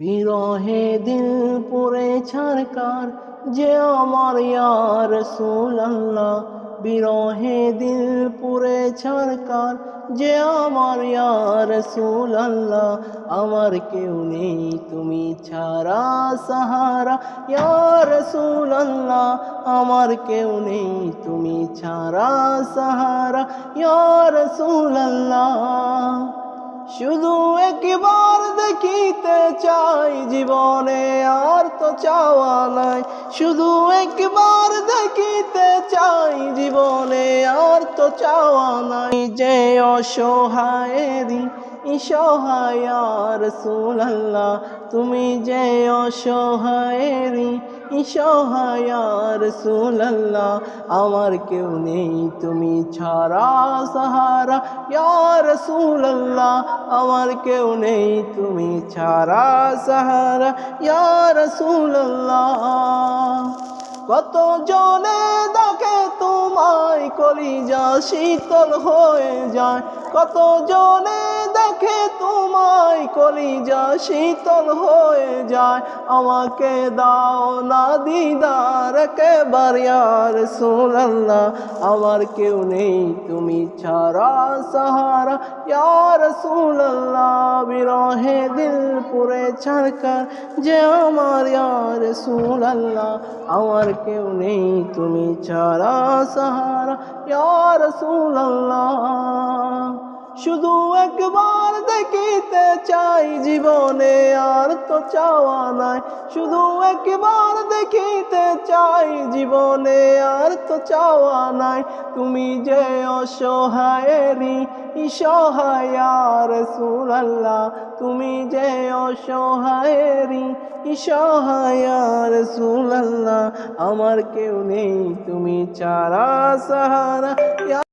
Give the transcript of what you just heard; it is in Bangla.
বিরহে দিল পুরে ছারকার যে আমার ইয়া রাসূলুল্লাহ। বিরহে দিল পুরে ছারকার যে আমার ইয়া রাসূলুল্লাহ। আমার কেউ নেই তুমি ছাড়া সাহারা ইয়া রাসূলুল্লাহ। আমার কেউ নেই তুমি ছাড়া সাহারা ইয়া রাসূলুল্লাহ। শুধু একবার দেখিতে চাই জীবনে আর তো চাওয়া নাই। শুধু একবার দেখিতে চাই জীবনে আর তো চাওয়া নাই। যে অসহায়েরই সহায় ইয়া রাসূলুল্লাহ। তুমি যে অসহায়েরই সহায় ইয়া রাসূলুল্লাহ। আমার কেউ নেই তুমি ছাড়া সাহারা ইয়া রাসূলুল্লাহ। আমার কেউ নেই তুমি ছাড়া সাহারা ইয়া রাসূলুল্লাহ। কত জনে দেখে তোমায় কলিজা শীতল হয়ে যায়। কত জনে দেখে তোমায় কলিজা শীতল হয়ে যায়। আমাকে দাও না দিদার একবার ইয়া রাসূলুল্লাহ। আমার কেউ নেই তুমি ছাড়া সাহারা ইয়া রাসূলুল্লাহ। বিরহে দিল পুরে ছারকার যে আমার ইয়া রাসূলুল্লাহ। আমার কেউ নেই তুমি ছাড়া সাহারা ইয়া রাসূলুল্লাহ। শুধু একবার দেখিতে চাই জীবনে আর তো চাওয়া নাই। শুধু একবার দেখিতে চাই জীবনে আর তো চাওয়া নাই। তুমি যে অসহায়েরই সহায় ইয়া রাসূলুল্লাহ। তুমি যে অসহায়েরই সহায় ইয়া রাসূলুল্লাহ। আমার কেউ নেই তুমি ছাড়া সাহারা।